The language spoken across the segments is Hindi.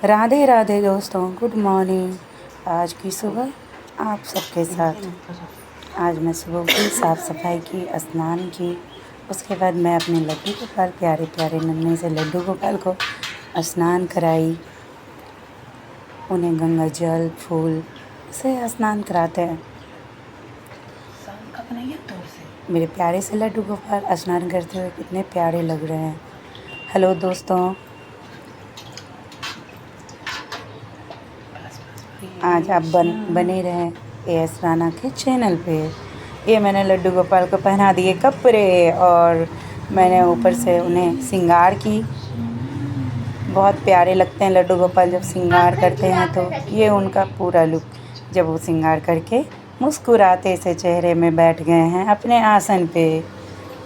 राधे राधे दोस्तों, गुड मॉर्निंग। आज की सुबह आप सबके साथ। आज मैं सुबह उठी, साफ़ सफाई की, स्नान की। उसके बाद मैं अपने लड्डू गोपाल, प्यारे प्यारे नन्हे से लड्डू गोपाल को स्नान कराई। उन्हें गंगा जल फूल से स्नान कराते हैं। मेरे प्यारे से लड्डू गोपाल स्नान करते हुए कितने प्यारे लग रहे हैं। हेलो दोस्तों, आज आप बने रहें एएस राना के चैनल पे। ये मैंने लड्डू गोपाल को पहना दिए कपड़े और मैंने ऊपर से उन्हें श्रृंगार की। बहुत प्यारे लगते हैं लड्डू गोपाल जब श्रृंगार करते हैं, तो ये उनका पूरा लुक। जब वो श्रृंगार करके मुस्कुराते से चेहरे में बैठ गए हैं अपने आसन पे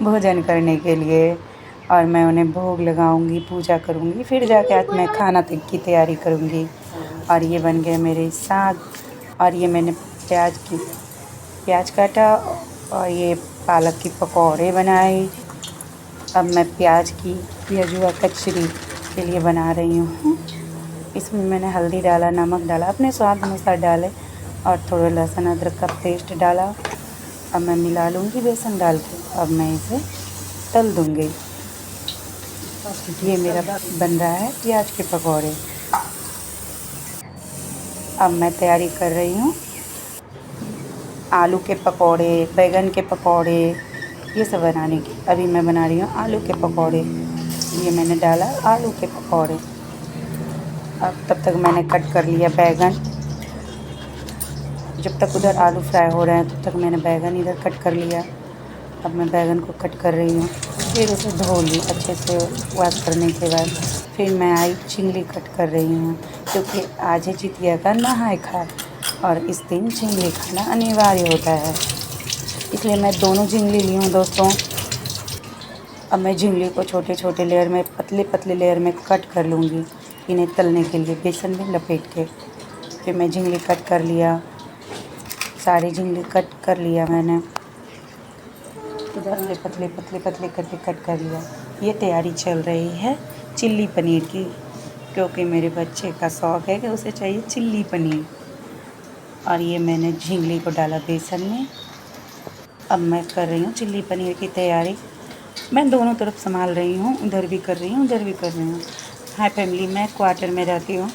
भोजन करने के लिए। और मैं उन्हें भोग लगाऊंगी, पूजा करूंगी, फिर जाके आज मैं खाना की तैयारी करूंगी। और ये बन गए मेरे साग। और ये मैंने प्याज काटा और ये पालक की पकौड़े बनाए। अब मैं प्याज की प्याजुआ कचरी के लिए बना रही हूँ। इसमें मैंने हल्दी डाला, नमक डाला, अपने स्वाद अनुसार डाले और थोड़ा लहसुन अदरक का पेस्ट डाला। अब मैं मिला लूँगी बेसन डाल के। अब मैं इसे तल दूँगी। ये मेरा बन रहा है प्याज के पकौड़े। अब मैं तैयारी कर रही हूँ आलू के पकौड़े, बैगन के पकौड़े, ये सब बनाने की। अभी मैं बना रही हूँ आलू के पकौड़े। ये मैंने डाला आलू के पकौड़े। अब तब तक मैंने कट कर लिया बैगन। जब तक उधर आलू फ्राई हो रहे हैं तब तक मैंने बैगन इधर कट कर लिया। अब मैं बैगन को कट कर रही हूँ, फिर उसे धो ली अच्छे से वॉश करने के बाद। फिर मैं आई चिंगली कट कर रही हूँ, क्योंकि आज है जितिया का नहाय खाय और इस दिन चिंगली खाना अनिवार्य होता है, इसलिए मैं दोनों झिंगली ली हूँ दोस्तों। अब मैं झिंगली को छोटे छोटे लेयर में, पतले पतले लेयर में कट कर लूँगी इन्हें तलने के लिए बेसन में लपेट के। फिर मैं झिंगली कट कर लिया, सारी झिंगली कट कर लिया मैंने, पतले पतले पतले पतले करके कट कर लिया। ये तैयारी चल रही है चिल्ली पनीर की, क्योंकि मेरे बच्चे का शौक़ है कि उसे चाहिए चिल्ली पनीर। और ये मैंने झिंगली को डाला बेसन में। अब मैं कर रही हूँ चिल्ली पनीर की तैयारी। मैं दोनों तरफ संभाल रही हूँ, उधर भी कर रही हूँ, उधर भी कर रही हूँ। हाई फैमिली में क्वार्टर में रहती हूँ,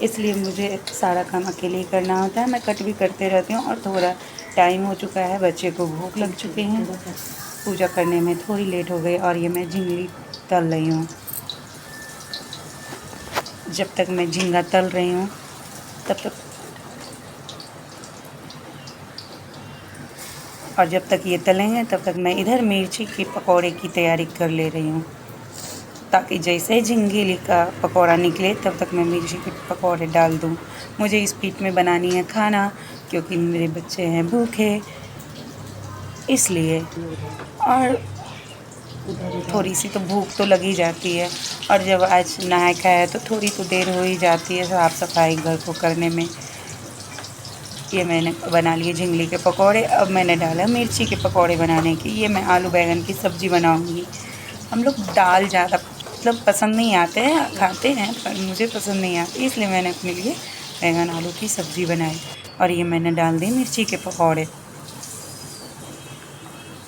इसलिए मुझे सारा काम अकेले ही करना होता है। मैं कट भी करते रहती हूँ। और थोड़ा टाइम हो चुका है, बच्चे को भूख लग चुकी है, पूजा करने में थोड़ी लेट हो गई। और ये मैं झिंगली तल रही हूँ। जब तक मैं झींगा तल रही हूँ जब तक ये तलेंगे तब तक मैं इधर मिर्ची की पकौड़े की तैयारी कर ले रही हूँ, ताकि जैसे ही झिंगली का पकौड़ा निकले तब तक मैं मिर्ची के पकौड़े डाल दूँ। मुझे स्पीड में बनानी है खाना, क्योंकि मेरे बच्चे हैं भूखे, इसलिए। और थोड़ी सी तो भूख तो लगी जाती है। और जब आज नहाया खाया तो थोड़ी तो देर हो ही जाती है साफ़ सफाई घर को करने में। ये मैंने बना लिए झिंगली के पकौड़े। अब मैंने डाला मिर्ची के पकौड़े बनाने की। ये मैं आलू बैंगन की सब्ज़ी बनाऊंगी। हम लोग दाल ज़्यादा पसंद नहीं आते हैं, खाते हैं, पर मुझे पसंद नहीं आती, इसलिए मैंने अपने लिए बैंगन आलू की सब्ज़ी बनाई। और ये मैंने डाल दी मिर्ची के पकौड़े।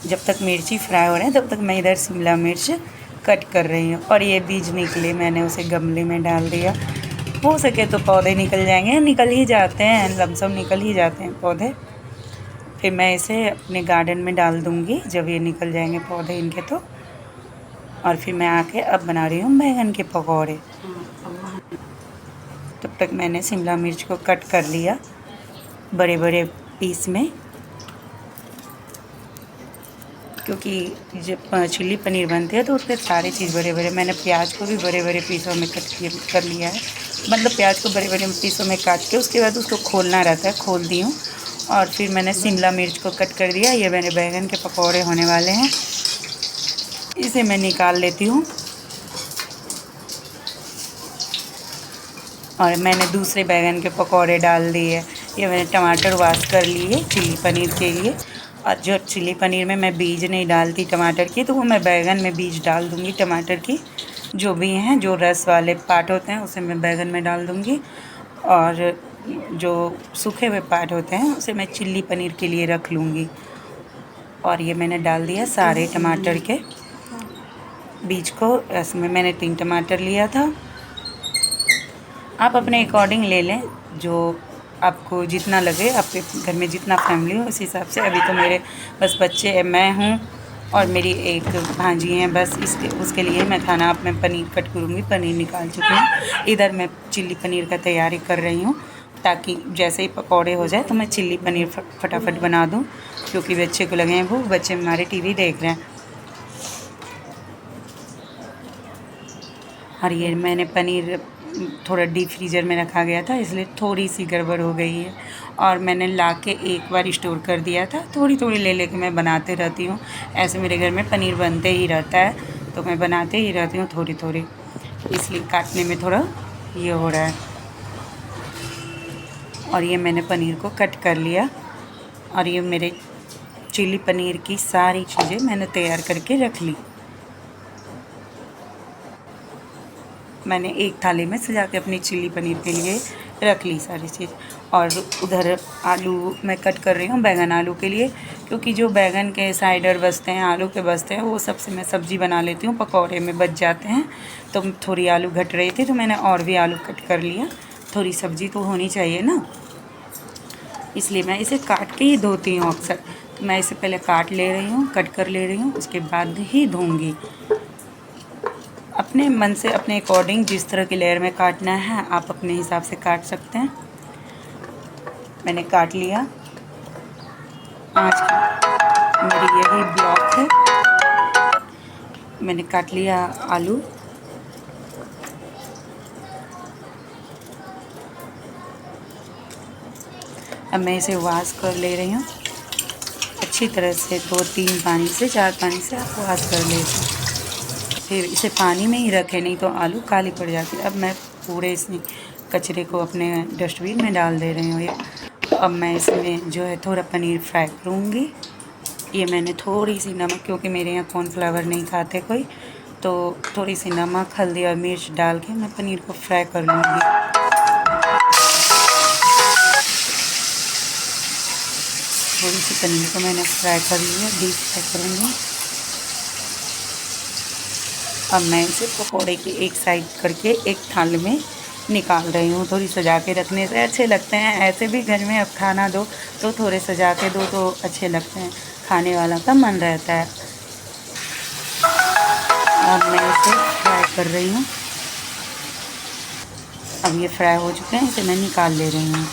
जब तक मिर्ची फ्राई हो रहे हैं तब तक मैं इधर शिमला मिर्च कट कर रही हूँ। और ये बीज निकले, मैंने उसे गमले में डाल दिया। हो सके तो पौधे निकल जाएंगे, निकल ही जाते हैं, लमसम निकल ही जाते हैं पौधे। फिर मैं इसे अपने गार्डन में डाल दूँगी जब ये निकल जाएंगे पौधे इनके तो। और फिर मैं आके अब बना रही हूँ बैंगन के पकौड़े। तब तक मैंने शिमला मिर्च को कट कर लिया बड़े बड़े पीस में, क्योंकि जब चिल्ली पनीर बनती है तो उसके सारे चीज़ बड़े बड़े। मैंने प्याज को भी बड़े बड़े पीसों में कट कर लिया है, मतलब प्याज को बड़े बड़े पीसों में काट के उसके बाद उसको खोलना रहता है, खोल दी हूँ। और फिर मैंने शिमला मिर्च को कट कर दिया। ये मेरे बैंगन के पकौड़े होने वाले हैं, इसे मैं निकाल लेती हूँ। और मैंने दूसरे बैंगन के पकौड़े डाल दिए। ये मैंने टमाटर वॉश कर लिए चिल्ली पनीर के लिए। और जो चिल्ली पनीर में मैं बीज नहीं डालती टमाटर की, तो वो मैं बैंगन में बीज डाल दूँगी टमाटर की। जो भी हैं, जो रस वाले पार्ट होते हैं उसे मैं बैंगन में डाल दूँगी, और जो सूखे हुए पार्ट होते हैं उसे मैं चिल्ली पनीर के लिए रख लूँगी। और ये मैंने डाल दिया सारे टमाटर के बीज को। इसमें मैंने 3 टमाटर लिया था। आप अपने अकॉर्डिंग ले लें, जो आपको जितना लगे, आपके घर में जितना फैमिली हो उस हिसाब से। अभी तो मेरे बस बच्चे, मैं हूँ और मेरी एक भांजी हैं, बस इसके उसके लिए मैं खाना अब मैं पनीर कट करूँगी। पनीर निकाल चुकी हूँ। इधर मैं चिल्ली पनीर का तैयारी कर रही हूँ, ताकि जैसे ही पकौड़े हो जाए तो मैं चिल्ली पनीर फटाफट बना दूँ, क्योंकि बच्चे को लगे हैं भूख। बच्चे हमारे टीवी देख रहे हैं। और ये मैंने पनीर थोड़ा डीप फ्रीज़र में रखा गया था, इसलिए थोड़ी सी गड़बड़ हो गई है। और मैंने लाके एक बार स्टोर कर दिया था। थोड़ी थोड़ी ले लेके मैं बनाते रहती हूँ। ऐसे मेरे घर में पनीर बनते ही रहता है, तो मैं बनाते ही रहती हूँ थोड़ी थोड़ी, इसलिए काटने में थोड़ा ये हो रहा है। और ये मैंने पनीर को कट कर लिया, और ये मेरे चिल्ली पनीर की सारी चीज़ें मैंने तैयार करके रख ली। मैंने एक थाली में सजा के अपनी चिल्ली पनीर के लिए रख ली सारी चीज़। और उधर आलू मैं कट कर रही हूँ बैंगन आलू के लिए, क्योंकि जो बैंगन के साइडर बचते हैं, आलू के बचते हैं, वो सबसे मैं सब्ज़ी बना लेती हूँ, पकौड़े में बच जाते हैं। तो थोड़ी आलू घट रही थी, तो मैंने और भी आलू कट कर लिया। थोड़ी सब्ज़ी तो होनी चाहिए ना, इसलिए मैं इसे काट के ही धोती हूँ अक्सर। तो मैं इसे पहले काट ले रही हूँ, कट कर ले रही हूँ, उसके बाद ही धोऊँगी। अपने मन से, अपने अकॉर्डिंग जिस तरह की लेयर में काटना है आप अपने हिसाब से काट सकते हैं। मैंने काट लिया। आज की मेरी यही ब्लॉग है। मैंने काट लिया आलू। अब मैं इसे वॉश कर ले रही हूँ अच्छी तरह से। 2-3 पानी से, 4 पानी से आप वॉश कर लीजिए। फिर इसे पानी में ही रखें, नहीं तो आलू काली पड़ जाती है। अब मैं पूरे इसमें कचरे को अपने डस्टबिन में डाल दे रही हूँ। अब मैं इसमें जो है थोड़ा पनीर फ्राई करूँगी। ये मैंने थोड़ी सी नमक, क्योंकि मेरे यहाँ कॉर्नफ्लावर नहीं खाते कोई, तो थोड़ी सी नमक, हल्दी और मिर्च डाल के मैं पनीर को फ्राई कर लूँगी। थोड़ी सी पनीर को मैंने फ्राई कर लिया, डीप फ्राई करूँगी। अब मैं इसे पकौड़े की एक साइड करके एक थाली में निकाल रही हूँ। थोड़ी सजा के रखने से अच्छे लगते हैं। ऐसे भी घर में अब खाना दो तो थोड़े सजा के दो तो अच्छे लगते हैं, खाने वाला का मन रहता है। अब मैं इसे फ्राई कर रही हूँ। अब ये फ्राई हो चुके हैं, इसे मैं निकाल ले रही हूँ।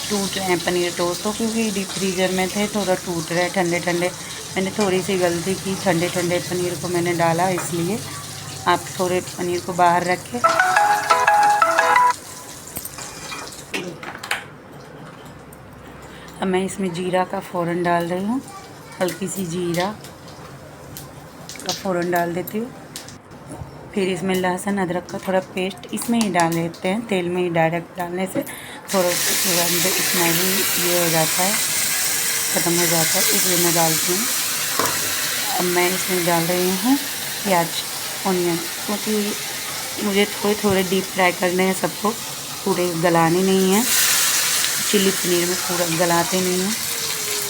टूट रहे हैं पनीर टोस्ट, तो क्योंकि डीप फ्रीज़र में थे, थोड़ा टूट रहे ठंडे ठंडे। मैंने थोड़ी सी गलती की, ठंडे ठंडे पनीर को मैंने डाला, इसलिए आप थोड़े पनीर को बाहर रखें। अब मैं इसमें जीरा का फ़ौरन डाल रही हूँ। हल्की सी जीरा का फ़ौरन डाल देती हूँ। फिर इसमें लहसुन अदरक का थोड़ा पेस्ट इसमें ही डाल देते हैं, तेल में ही डायरेक्ट डालने से थोड़ा स्मेल ये हो जाता है, ख़त्म हो जाता है, इसलिए मैं डालती हूँ। अब मैं इसमें डाल रही हूँ प्याज, ऑनियन, क्योंकि मुझे थोड़े थोड़े डीप फ्राई करने हैं सबको, पूरे गलाने नहीं हैं। चिल्ली पनीर में पूरा गलाते नहीं हैं।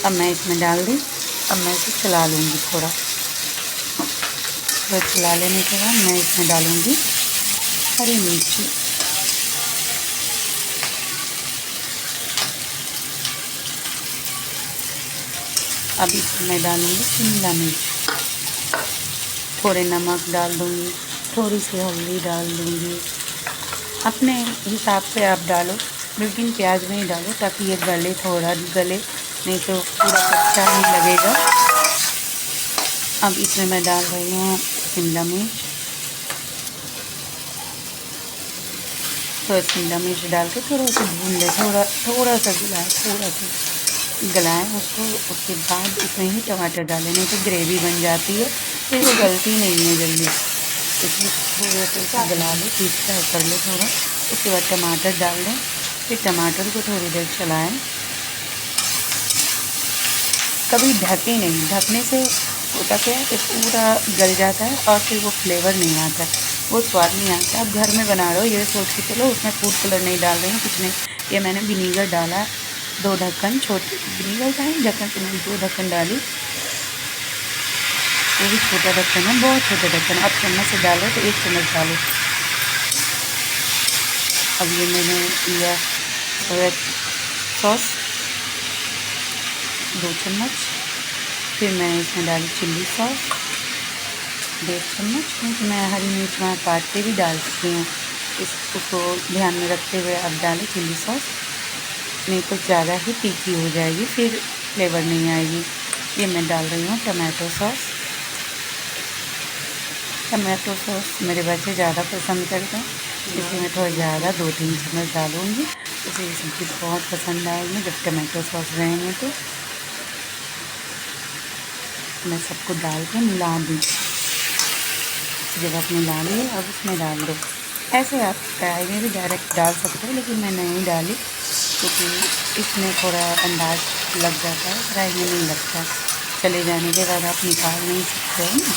अब मैं इसमें डाल दी। अब मैं इसे चला लूँगी थोड़ा चला लेने के बाद मैं इसमें डालूँगी हरी मिर्ची। अब इसमें मैं डालूँगी शिमला मिर्च, थोड़े नमक डाल दूँगी, थोड़ी सी हल्दी डाल दूँगी। अपने हिसाब से आप डालो, लेकिन प्याज में ही डालो ताकि ये गले, थोड़ा गले, नहीं तो पूरा कच्चा ही लगेगा। अब इसमें मैं डाल रही हूँ शिमला मिर्च, तो शिमला मिर्च डाल के थोड़ा सा भून लें, थोड़ा सा गलाएं उसको। उसके बाद इसमें ही टमाटर डालें, नहीं तो ग्रेवी बन जाती है, तो ये गलती नहीं है जल्दी। इसमें थोड़ा सा गला लो, डीप फ्राई कर लो थोड़ा। उसके बाद टमाटर डाल दें, फिर टमाटर को थोड़ी देर चलाएं। कभी ढके नहीं, ढकने से होता क्या है कि पूरा गल जाता है और फिर वो फ्लेवर नहीं आता है। वो स्वाद नहीं आता। अब घर में बना रहे हो ये सोच के चलो, उसमें फूड कलर नहीं डाल रही हूँ, कुछ नहीं। ये मैंने विनीगर डाला 2 ढक्कन, छोटे विनीगर का ही ढक्कन से मैंने 2 ढक्कन डाली, वो भी छोटा ढक्कन है, बहुत छोटे ढक्कन। अब चम्मच से डालो तो 1 चम्मच डालो। अब ये मैंने लिया रेड सॉस 2 चम्मच, फिर मैं इसमें डाली चिल्ली सॉस 1.5 चम्मच, क्योंकि मैं हरी मिर्च वहाँ काट के भी डाल सकती हूँ, उसको ध्यान में रखते हुए अब डालें चिल्ली सॉस, नहीं तो ज़्यादा ही तीखी हो जाएगी, फिर फ्लेवर नहीं आएगी। ये मैं डाल रही हूँ टमाटो सॉस। टमाटो सॉस मेरे बच्चे ज़्यादा पसंद करते हैं, इसलिए मैं थोड़ा ज़्यादा 2-3 चम्मच डालूँगी, उसे ये सब्ज़ी बहुत पसंद आएगी जब टमाटो सॉस रहेंगे। तो मैं सबको डाल के मिला दूँ। जब आप मिला लिए अब उसमें डाल दो। ऐसे आप कढ़ाई में भी डायरेक्ट डाल सकते हो, लेकिन मैं नहीं डाली क्योंकि इसमें थोड़ा अंदाज लग जाता है, कढ़ाई में नहीं लगता। चले जाने के बाद आप निकाल नहीं सकते हो ना।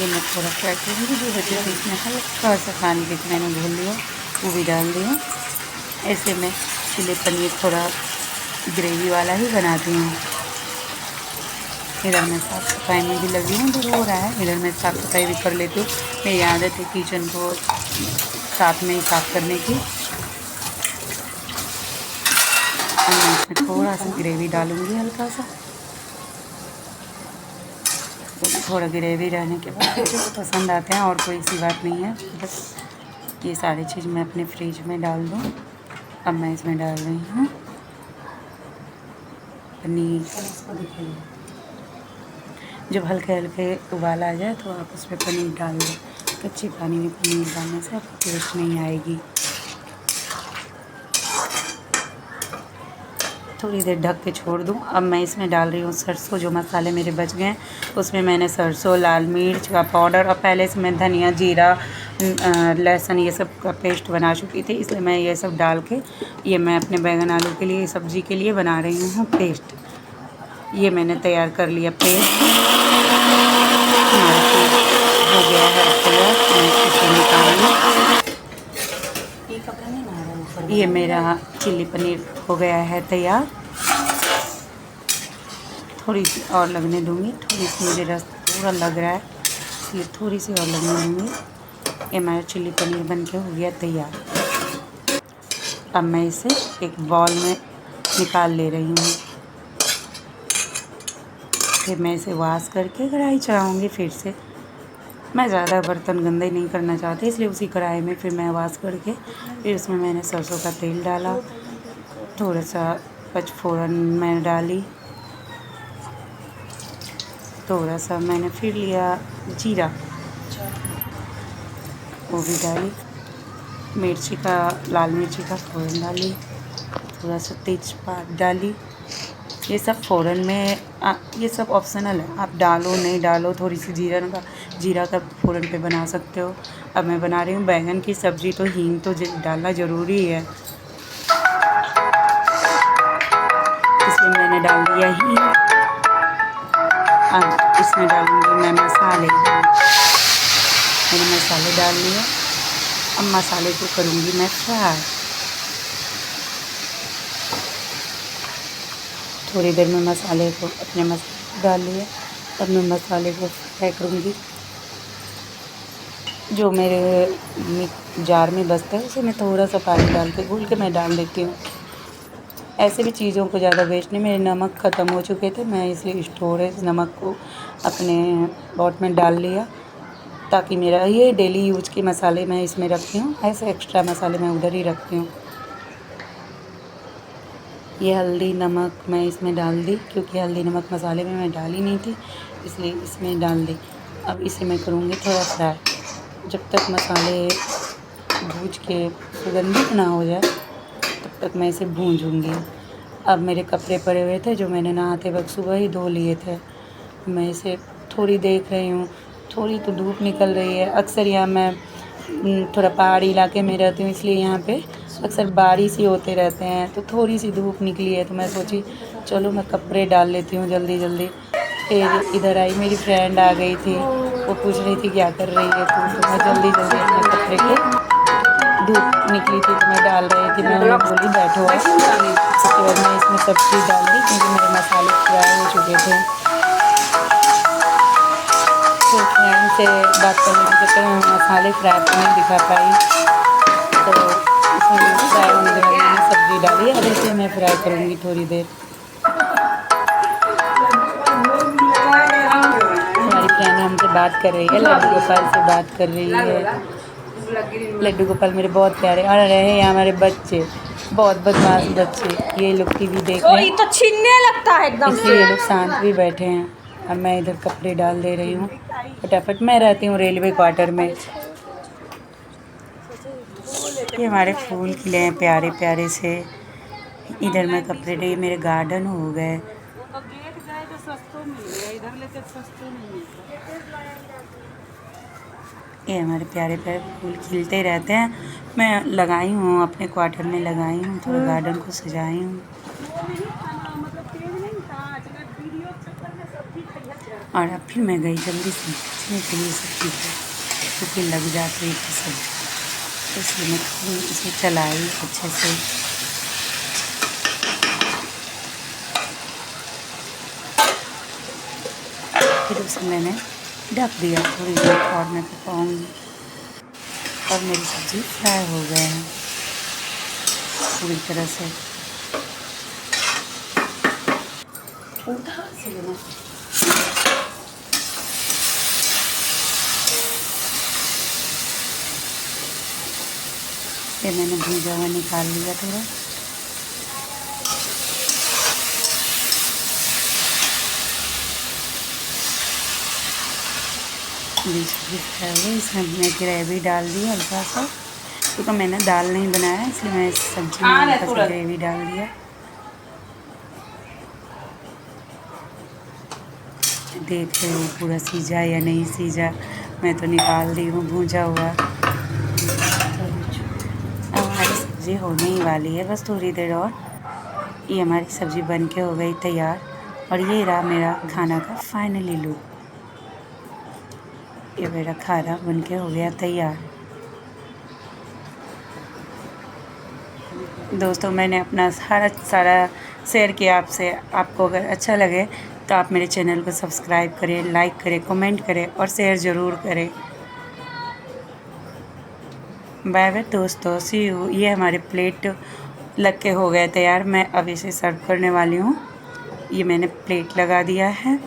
ये मैं थोड़ा फ्राई करूँगी, जो बचे थे इसमें हल्का सा पानी के मैंने घोल लिया, वो भी डाल दिया। ऐसे मैं चिली पनीर थोड़ा ग्रेवी वाला ही बनाती हूँ। इधर मैं साफ़ सफाई में भी लगी हूँ, तो हो रहा है, इधर मैं साफ़ सफाई भी कर लेती हूँ। मेरी आदत है किचन को साथ में ही साफ़ करने की। और मैं इसमें थोड़ा सा ग्रेवी डालूँगी, हल्का सा, तो थोड़ा ग्रेवी रहने के बाद मुझे पसंद आते हैं, और कोई सी बात नहीं है। बस ये सारी चीज़ मैं अपने फ्रिज में डाल दूँ। अब मैं इसमें डाल रही हूँ पनीर। जब हल्के हल्के उबाल आ जाए तो आप उसमें पनीर डाल दो। कच्चे पानी में पनीर डालने से आपको टेस्ट नहीं आएगी। थोड़ी देर ढक के छोड़ दूँ। अब मैं इसमें डाल रही हूँ सरसों। जो मसाले मेरे बच गए हैं उसमें मैंने सरसों, लाल मिर्च का पाउडर और पहले से मैं धनिया, जीरा, लहसुन ये सब का पेस्ट बना चुकी थी, इसलिए मैं ये सब डाल के ये मैं अपने बैंगन आलू के लिए, सब्ज़ी के लिए बना रही हूँ पेस्ट। ये मैंने तैयार कर लिया पेस्ट। हो गया है तैयार, मैं इसे निकाल लूँ। ये मेरा चिल्ली पनीर हो गया है तैयार। थोड़ी सी और लगने दूँगी, थोड़ी सी मुझे रस पूरा लग रहा है, इसलिए थोड़ी सी और लगने दूँगी। ये हमारा चिल्ली पनीर बन के हो गया तैयार। अब मैं इसे एक बाउल में निकाल ले रही हूँ। फिर मैं इसे वॉश करके कढ़ाई चढ़ाऊँगी फिर से। मैं ज़्यादा बर्तन गंदे नहीं करना चाहती, इसलिए उसी कढ़ाई में फिर मैं वॉश करके फिर उसमें मैंने सरसों का तेल डाला, थोड़ा सा पचफोरन मैंने डाली, थोड़ा सा मैंने फिर लिया जीरा, वो भी डाली, मिर्ची का, लाल मिर्ची का फ़ौरन डाली, थोड़ा सा तेज़पात डाली। ये सब फ़ौरन में ये सब ऑप्शनल है, आप डालो नहीं डालो। थोड़ी सी जीरा का फ़ौरन पे बना सकते हो। अब मैं बना रही हूँ बैंगन की सब्ज़ी, तो हींग तो डालना ज़रूरी है, इसलिए मैंने डाल दिया हींग। अब इसमें डालूँगी मैं मसाले। मैंने मसाले डाल लिए। अब मसाले को करूँगी मैं फ्राई। थोड़ी देर में मसाले को अपने मसाले डाल लिए। अब मैं मसाले को फ्राई करूँगी। जो मेरे जार में बचता है उसे मैं थोड़ा सा पानी डाल के घोल के मैं डाल देती हूँ। ऐसे भी चीज़ों को ज़्यादा वेस्ट नहीं। मेरे नमक ख़त्म हो चुके थे, मैं इसलिए स्टोरेज नमक को अपने पॉट में डाल लिया, ताकि मेरा ये डेली यूज़ के मसाले मैं इसमें रखती हूँ, ऐसे एक्स्ट्रा मसाले मैं उधर ही रखती हूँ। ये हल्दी नमक मैं इसमें डाल दी, क्योंकि हल्दी नमक मसाले में मैं डाली नहीं थी, इसलिए इसमें डाल दी। अब इसे मैं करूँगी थोड़ा फ्राई। जब तक मसाले भूज के सुगंधित ना हो जाए तब तक मैं इसे भूंजूँगी। अब मेरे कपड़े पड़े हुए थे जो मैंने नहाते वक्त सुबह ही धो लिए थे, मैं इसे थोड़ी देख रही हूँ। थोड़ी तो धूप निकल रही है। अक्सर यहाँ मैं थोड़ा पहाड़ी इलाके में रहती हूँ, इसलिए यहाँ पे अक्सर बारिश ही होते रहते हैं, तो थोड़ी सी धूप निकली है, तो मैं सोची चलो मैं कपड़े डाल लेती हूँ जल्दी जल्दी। फिर इधर आई मेरी फ्रेंड आ गई थी, वो पूछ रही थी क्या कर रही है तो मैं जल्दी जल्दी अपने कपड़े को, धूप निकली थी तो मैं डाल रही थी, मैं उन्हें बोली बैठो। उसके बाद मैं इसमें सब्ज़ी डाल दी क्योंकि मेरे मसाले फ्राई हो चुके थे। तो फ्रेंड से बात करने के चक्कर में मसाले फ्राई तो नहीं दिखा पाई, तो इसमें फ्राई होने के बाद मैंने सब्ज़ी डाली। अब इसे मैं फ्राई करूँगी थोड़ी देर। हमारी फ्रेंड हमसे बात कर रही है, लड्डू गोपाल से बात कर रही है। लड्डू गोपाल मेरे बहुत प्यारे, और रहे हैं हमारे बच्चे, बहुत बदमाश बच्चे, ये लोग टीवी देख रहे हैं तो छीनने लगता है एकदम इसलिए ये लोग शांत भी बैठे हैं। और मैं इधर कपड़े डाल दे रही हूँ फटाफट। मैं रहती हूँ रेलवे क्वार्टर में। ये हमारे फूल खिले हैं प्यारे प्यारे से। इधर मैं कपड़े डे, मेरे गार्डन हो गए। ये हमारे प्यारे प्यारे फूल खिलते रहते हैं। मैं लगाई हूँ अपने क्वार्टर में, लगाई हूँ, थोड़ा गार्डन को सजाई हूँ। और अब फिर मैं गई जल्दी से बचने के लिए सब्जी को, क्योंकि लग जाती थी सब्जी, तो इसलिए मैं इसे चलाई अच्छे से। फिर उसे मैंने ढक दिया थोड़ी देर और मैं पकाऊँगी। और मेरी सब्ज़ी फ्राई हो गए हैं पूरी तरह से। ये मैंने भूजा हुआ निकाल लिया थोड़ा। बीच फ्राई हुई, इसमें मैं ग्रेवी डाल दी हल्का सा, क्योंकि मैंने दाल नहीं बनाया इसलिए मैं इस सब्जी में हल्का सा ग्रेवी डाल दिया। देख रहे हो पूरा सीजा या नहीं सीजा, मैं तो निकाल दी हूँ भूजा हुआ। अब हमारी सब्ज़ी होने ही वाली है, बस थोड़ी देर और। ये हमारी सब्ज़ी बन के हो गई तैयार, और ये रहा मेरा खाना का फाइनली लुक। ये मेरा खाना बन के हो गया तैयार। दोस्तों, मैंने अपना सारा शेयर किया आपसे। आपको अगर अच्छा लगे तो आप मेरे चैनल को सब्सक्राइब करें, लाइक करें, कमेंट करें और शेयर ज़रूर करें। बाय बाय दोस्तों, सी यू। ये हमारे प्लेट लग के हो गए तैयार। मैं अब इसे सर्व करने वाली हूँ। ये मैंने प्लेट लगा दिया है।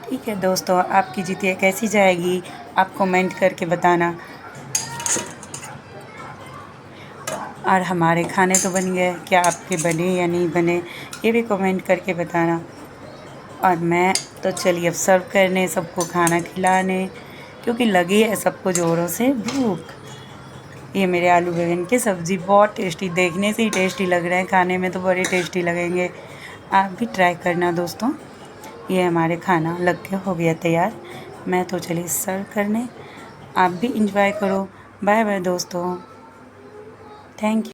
ठीक है दोस्तों, आपकी जितिया कैसी जाएगी आप कमेंट करके बताना। और हमारे खाने तो बन गए, क्या आपके बने या नहीं बने ये भी कमेंट करके बताना। और मैं तो चलिए अब सर्व करने, सबको खाना खिलाने, क्योंकि लगी है सबको ज़ोरों से भूख। ये मेरे आलू बैंगन की सब्ज़ी बहुत टेस्टी, देखने से ही टेस्टी लग रहे हैं, खाने में तो बड़े टेस्टी लगेंगे। आप भी ट्राई करना दोस्तों। ये हमारे खाना लग के हो गया तैयार। मैं तो चलिए सर्व करने, आप भी इंजॉय करो। बाय बाय दोस्तों, थैंक यू।